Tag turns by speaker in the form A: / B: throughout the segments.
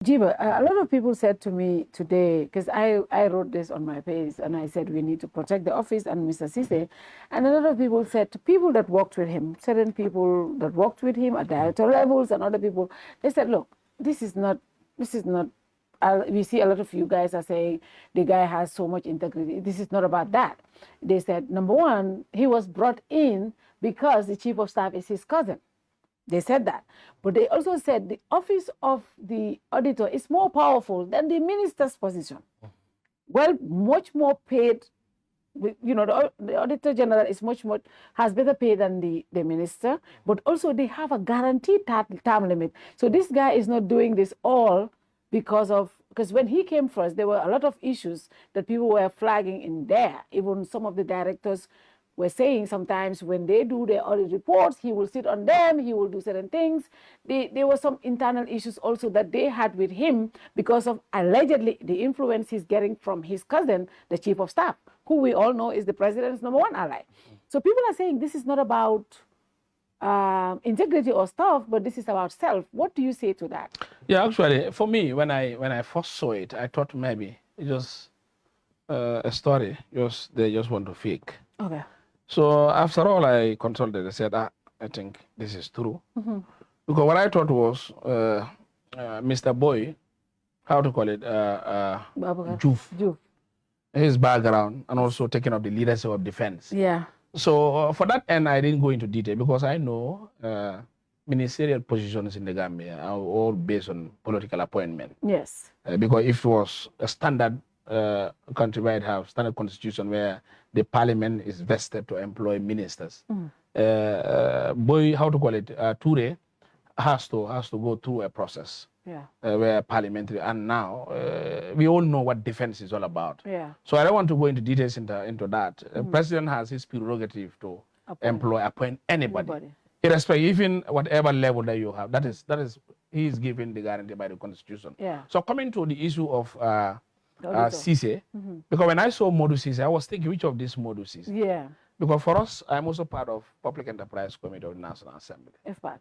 A: Jiba, a lot of people said to me today, because I wrote this on my page, and I said we need to protect the office and Mr. Sise. And a lot of people said to people that worked with him, certain people that worked with him at director levels and other people, they said, look, this is not, we see a lot of you guys are saying the guy has so much integrity. This is not about that. They said, number one, he was brought in because the chief of staff is his cousin. They said that. But they also said the office of the auditor is more powerful than the minister's position. Well, much more paid. You know, the auditor general is much more, has better pay than the minister, but also they have a guaranteed term limit. So this guy is not doing this all because when he came first, there were a lot of issues that people were flagging in there. Even some of the directors were saying sometimes when they do their audit reports, he will sit on them, he will do certain things. There were some internal issues also that they had with him because of allegedly the influence he's getting from his cousin, the chief of staff, who we all know is the president's #1 ally. So people are saying this is not about integrity or stuff, but this is about self. What do you say to that?
B: Yeah, actually, for me, when I first saw it, I thought maybe it was a story. They just want to fake.
A: Okay.
B: So after all, I consulted. I said, I think this is true. Because what I thought was Mr. Boy, how to call it, Juf, his background, and also taking up the leadership of defense.
A: Yeah.
B: So for that end, I didn't go into detail because I know ministerial positions in the Gambia are all based on political appointment.
A: Yes.
B: Because if it was a standard country where it have standard constitution where the parliament is vested to employ ministers. Boy, how to call it, Ture has to go through a process.
A: Yeah.
B: Where parliamentary, and now we all know what defense is all about.
A: Yeah.
B: So I don't want to go into details into that. The president has his prerogative to appoint anybody. Irrespective, even whatever level that you have, that is he is given the guarantee by the constitution.
A: Yeah.
B: So coming to the issue of Sise, because when I saw Modu Sise, I was thinking which of these Modu Sise?
A: Yeah.
B: Because for us, I'm also part of Public Enterprise Committee of the National Assembly.
A: FPAC.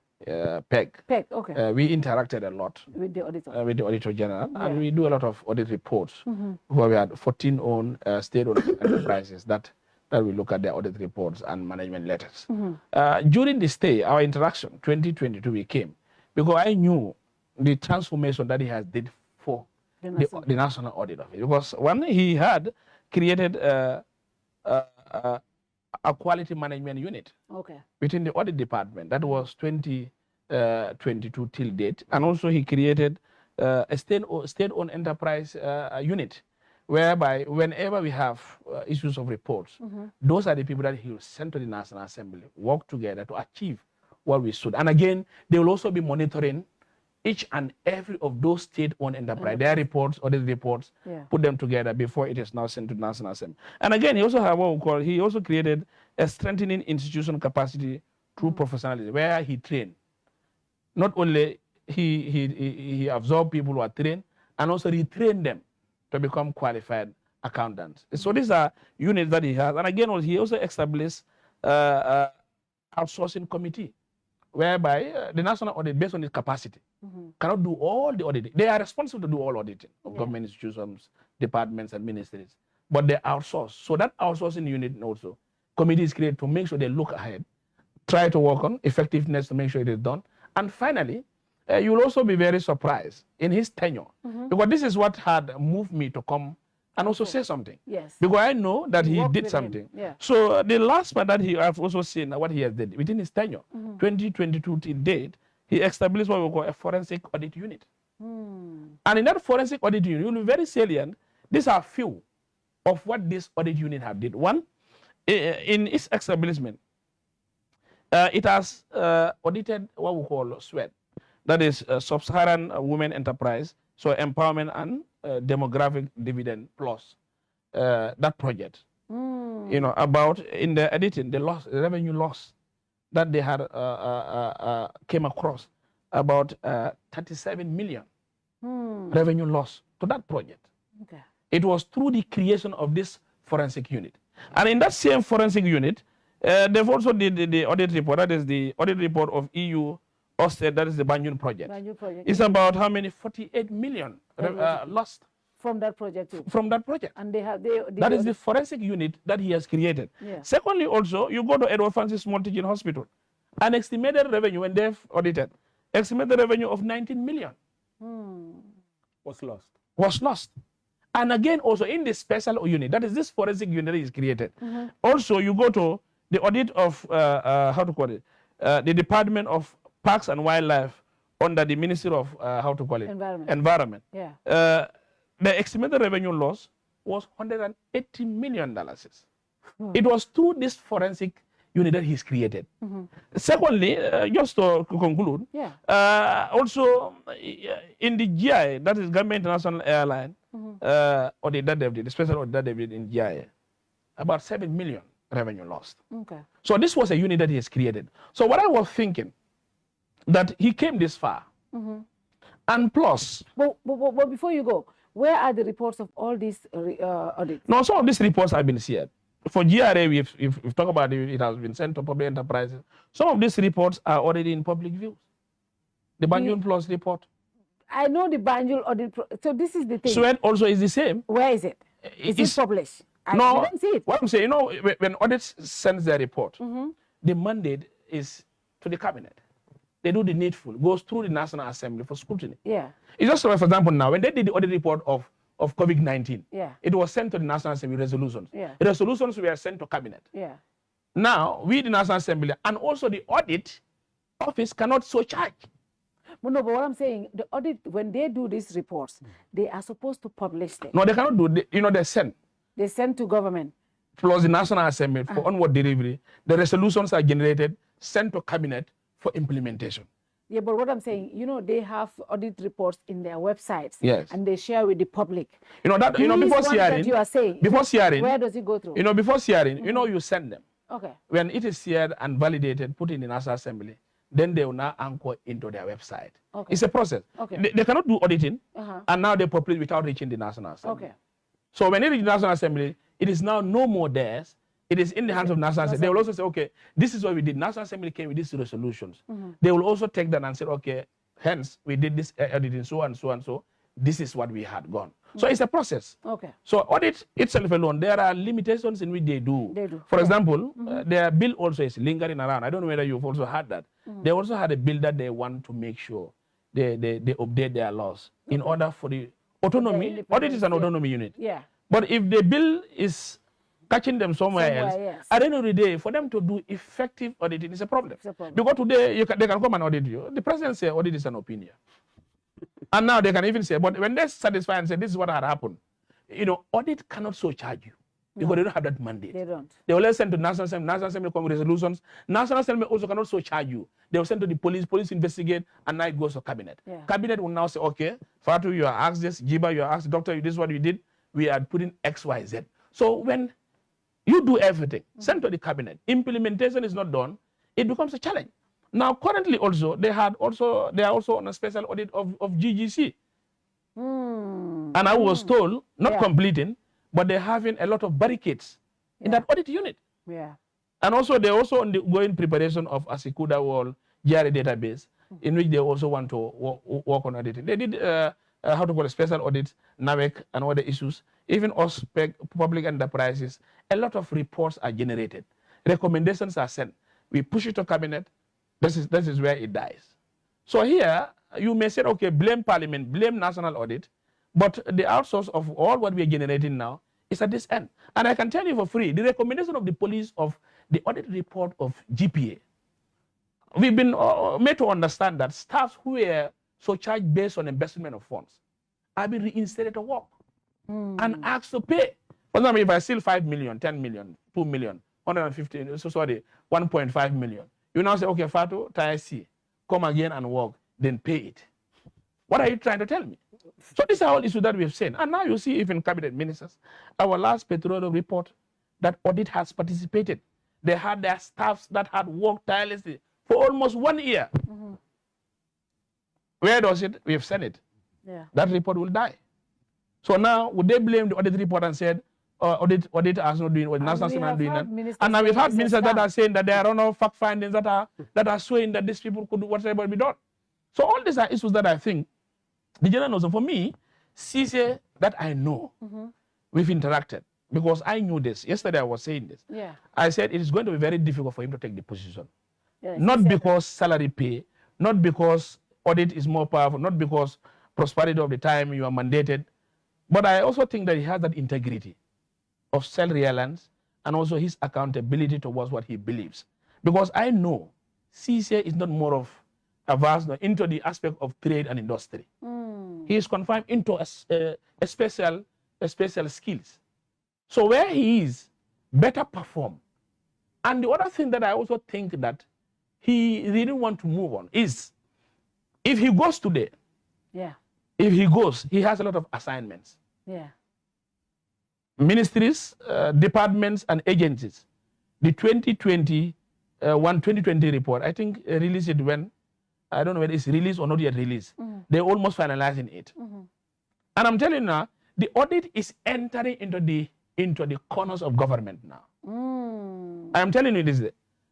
B: PEG.
A: PEG, okay.
B: We interacted a lot
A: with the auditor.
B: With the Auditor General, and we do a lot of audit reports. Where we had 14 state-owned enterprises that we look at their audit reports and management letters. During this stay, our interaction, 2022, we came because I knew the transformation that he has did for the National Audit Office. Because when he had created a quality management unit within the audit department. That was 2022 till date. And also he created a state-owned enterprise unit, whereby whenever we have issues of reports, those are the people that he will send to the National Assembly, work together to achieve what we should. And again, they will also be monitoring each and every of those state-owned enterprise, their reports, audit reports, put them together before it is now sent to the National Assembly. And again, he also have what we call, he also created a strengthening institutional capacity through professionalism, where he trained. Not only he absorbed people who are trained, and also retrained them to become qualified accountants. So these are units that he has. And again, he also established outsourcing committee, whereby the national audit, based on its capacity, cannot do all the auditing. They are responsible to do all auditing of government institutions, departments, and ministries, but they outsource. So that outsourcing unit also, committee is created to make sure they look ahead, try to work on effectiveness to make sure it is done. And finally, you will also be very surprised in his tenure, because this is what had moved me to come and also say something.
A: Yes.
B: Because I know that he did something.
A: Yeah.
B: So the last part that I've also seen what he has did within his tenure, 2022 till date, he established what we call a forensic audit unit. And in that forensic audit unit, you will be very salient. These are few of what this audit unit have did. One, in its establishment, it has audited what we call SWED. That is Sub-Saharan Women Enterprise, so empowerment and demographic dividend plus that project. You know, about in the editing, the revenue loss that they had came across about 37 million revenue loss to that project.
A: Okay.
B: It was through the creation of this forensic unit. And in that same forensic unit, they've also did the audit report, that is the audit report of EU That is the Banjul project. It's about how many? 48 million lost.
A: From that project too.
B: From that project.
A: And
B: that is the forensic unit that he has created.
A: Yeah.
B: Secondly, also, you go to Edward Francis Small Teaching Hospital, an estimated revenue, when they've audited, estimated revenue of 19 million was lost. And again, also in the special unit, that is this forensic unit is created. Also, you go to the audit of, the Department of Parks and Wildlife under the Ministry of, Environment.
A: Yeah.
B: The estimated revenue loss was $180 million. It was through this forensic unit that he's created. Secondly, just to conclude, also in the GIA, that is Gambia International Airline, audit that they did, the special audit that they did in GIA, about 7 million revenue lost.
A: Okay.
B: So this was a unit that he has created. So what I was thinking, that he came this far, and plus...
A: But before you go, where are the reports of all these audits?
B: No, some of these reports have been shared. For GRA, we've talked about it, it has been sent to public enterprises. Some of these reports are already in public view. The Banjul Plus report.
A: I know the Banjul audit. So this is the thing.
B: Swed also is the same.
A: Where is it? Is it published?
B: No,
A: I didn't see it.
B: What I'm saying, you know, when audit sends their report, the mandate is to the cabinet. They do the needful, goes through the National Assembly for scrutiny.
A: Yeah.
B: It's just, for example, now, when they did the audit report of COVID-19,
A: yeah,
B: it was sent to the National Assembly resolutions.
A: Yeah.
B: The resolutions were sent to cabinet.
A: Yeah.
B: Now, we, the National Assembly, and also the audit office cannot so charge.
A: But no, but what I'm saying, the audit, when they do these reports, they are supposed to publish them.
B: No, they cannot do, you know, they send.
A: They send to government.
B: Plus the National Assembly for onward delivery. The resolutions are generated, sent to cabinet for implementation.
A: Yeah, but what I'm saying, you know, they have audit reports in their websites.
B: Yes.
A: And they share with the public.
B: You know, that, you know, before sharing,
A: you are saying,
B: before sharing,
A: where does it go through?
B: You know, before sharing, you know, you send them.
A: Okay.
B: When it is shared and validated, put in the National Assembly, then they will now anchor into their website. Okay. It's a process.
A: Okay.
B: They cannot do auditing, and now they populate without reaching the National Assembly. Okay. So when it reaches the National Assembly, it is now no more theirs. It is in the hands of National Assembly. They will also say, okay, this is what we did. National Assembly came with these resolutions. They will also take that and say, okay, hence we did this auditing so and so and so. This is what we had gone. So it's a process. Okay. So audit itself alone, there are limitations in which they do. They do. For example, their bill also is lingering around. I don't know whether you've also heard that. They also had a bill that they want to make sure they update their laws in order for the autonomy. Audit is an autonomy unit. Yeah. But if the bill is catching them somewhere else, yes, at the end of the day, for them to do effective auditing is a problem. It's a problem. Because today, they can come and audit you. The president says audit is an opinion. And now they can even say, but when they're satisfied and say, this is what had happened, you know, audit cannot so charge you. Because they don't have that mandate. They don't. They will send to National Assembly. National Assembly come with resolutions. National Assembly also cannot so charge you. They will send to the police. Police investigate, and now it goes to cabinet. Yeah. Cabinet will now say, okay, Fatu, you are asked this. Gibba, you are asked, doctor, this is what you did. We are putting X, Y, Z. So when you do everything, send to the cabinet, implementation is not done, it becomes a challenge. Now, currently also, they are also on a special audit of GGC. And I was told, not completing, but they're having a lot of barricades in that audit unit. Yeah. And also, they're also on the going preparation of Asikuda Wall GRA database, in which they also want to work on auditing. They did, special audits, NAVEC, and other issues. Even OSPEC, public enterprises, a lot of reports are generated. Recommendations are sent. We push it to cabinet. This is where it dies. So here, you may say, okay, blame Parliament, blame National Audit, but the outsource of all what we are generating now is at this end. And I can tell you for free, the recommendation of the police of the audit report of GPA, we've been made to understand that staffs who were so charged based on investment of funds have been reinstated to work and asked to pay. For example, if I steal 5 million, 10 million, 2 million, 1.5 million, you now say, okay, Fatu, TIC, come again and work, then pay it. What are you trying to tell me? So this is all issue that we have seen. And now you see even cabinet ministers, our last petroleum report, that audit has participated. They had their staffs that had worked tirelessly for almost 1 year. Where does it? We have sent it. Yeah. That report will die. So now, would they blame the audit report and said, audit has not doing what national is not doing that. And now we've had ministers that are saying that there are no fact findings that are showing that these people could do whatever be done. So all these are issues that I think the general knows. And for me, CISE that I know, we've interacted because I knew this. Yesterday I was saying this.
A: Yeah.
B: I said it is going to be very difficult for him to take the position. Yes, not because salary pay, not because audit is more powerful, not because prosperity of the time you are mandated, but I also think that he has that integrity of self-reliance and also his accountability towards what he believes. Because I know CISE is not more of averse into the aspect of trade and industry. He is confined into a special skills. So where he is, better perform. And the other thing that I also think that he didn't want to move on is, if he goes today, if he goes, he has a lot of assignments. Ministries, departments, and agencies. The 2020 report, I think released it when, I don't know whether it's released or not yet released. They're almost finalizing it. And I'm telling you now, the audit is entering into the corners of government now. I'm telling you this.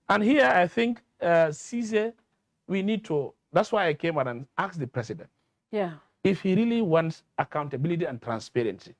B: And here I think CISE, we need to, that's why I came out and asked the president. If he really wants accountability and transparency,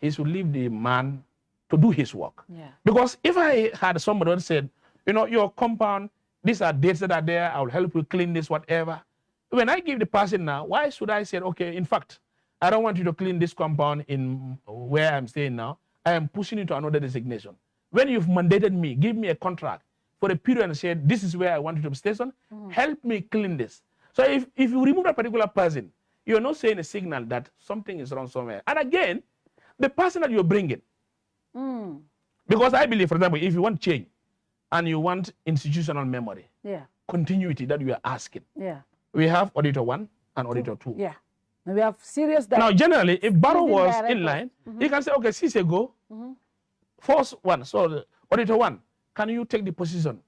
B: he should leave the man to do his work. Because if I had somebody who said, you know, your compound, these are dates that are there, I'll help you clean this, whatever. When I give the person now, why should I say, okay, in fact, I don't want you to clean this compound in where I'm staying now. I am pushing you to another designation. When you've mandated me, give me a contract for a period and said, this is where I want you to be stationed, help me clean this. So if you remove a particular person, you're not saying a signal that something is wrong somewhere. And again, the person that you're bringing, because I believe, for example, if you want change and you want institutional memory, continuity that you are asking, we have Auditor 1 and Auditor 2.
A: We have serious.
B: Now, generally, if Barrow was in line, he can say, okay, CISE go. First one, so the Auditor 1, can you take the position?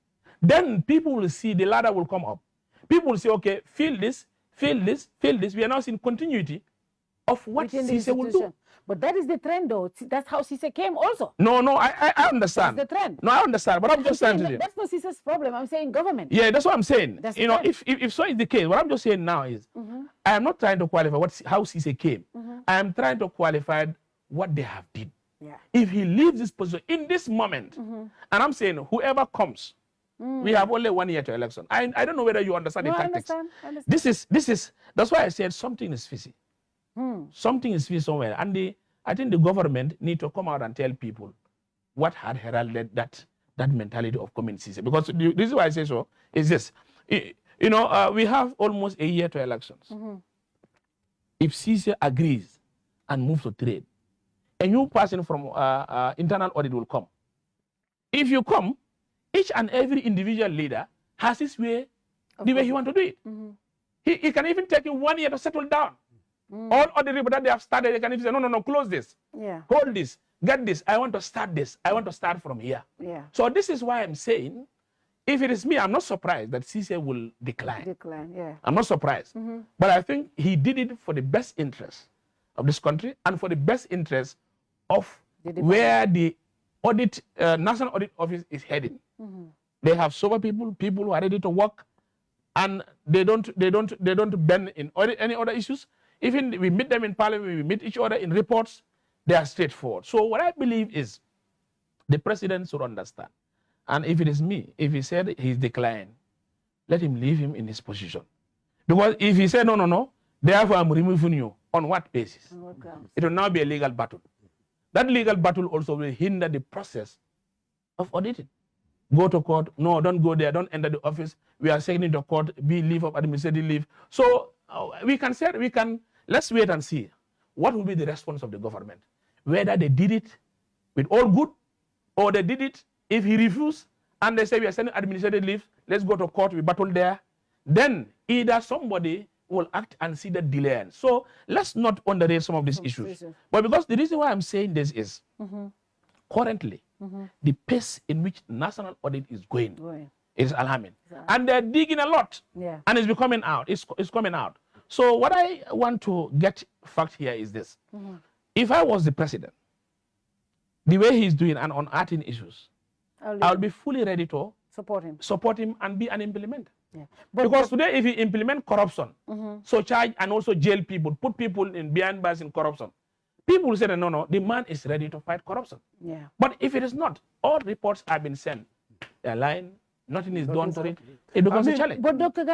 B: Then people will see the ladder will come up. People will say, okay, feel this. We are now seeing continuity of what CISE will do.
A: But that is the trend, though. That's how CISE came also.
B: No, I understand.
A: That's the trend.
B: No, I understand, but I'm just saying to you.
A: That's not CISE's problem. I'm saying government.
B: Yeah, that's what I'm saying. You know, if so is the case, what I'm just saying now is, I am not trying to qualify how CISE came. I am trying to qualify what they have did. If he leaves this position in this moment, and I'm saying whoever comes, we have only 1 year to election. I don't know whether you understand the tactics.
A: I understand.
B: This is that's why I said something is fishy. Something is fishy somewhere. And I think the government need to come out and tell people what had heralded that mentality of coming CISE. Because this is why I say so, is this. You know, we have almost a year to elections. If CISE agrees and moves to trade, a new person from internal audit will come. If you come, each and every individual leader has his way, the way he wants to do it. He can even take you 1 year to settle down. All audit reports that they have started, they can even say, no, close this. Hold this, get this. I want to start this. I want to start from here. So this is why I'm saying, if it is me, I'm not surprised that CISE will decline. I'm not surprised. But I think he did it for the best interest of this country and for the best interest of where the audit, National Audit Office is heading. They have sober people who are ready to work, and they don't bend in any other issues. Even we meet them in parliament, we meet each other in reports, they are straightforward. So what I believe is the president should understand. And if it is me, if he said he's declined, let him leave him in his position. Because if he said, no, therefore I'm removing you, on what basis?
A: On what grounds?
B: It will now be a legal battle. That legal battle also will hinder the process of auditing. Go to court. No, don't go there. Don't enter the office. We are sending to court. Be leave of administrative leave. So let's wait and see what will be the response of the government. Whether they did it with all good, or they did it if he refused and they say we are sending administrative leave, let's go to court, we battle there. Then either somebody will act and see the delay. So let's not underrate some of these issues. But because the reason why I'm saying this is currently the pace in which national audit is going is alarming. And they're digging a lot. And it's becoming out. It's coming out. So what I want to get fact here is this. If I was the president, the way he's doing and unearthing issues, I'll be fully ready to support him and be an implementer.
A: Yeah.
B: Because today, if you implement corruption, so charge and also jail people, put people in behind bars in corruption, people will say, no, the man is ready to fight corruption.
A: Yeah.
B: But if it is not, all reports have been sent. They're lying, nothing is done to it. It becomes a challenge.
A: But Dr. Gaji,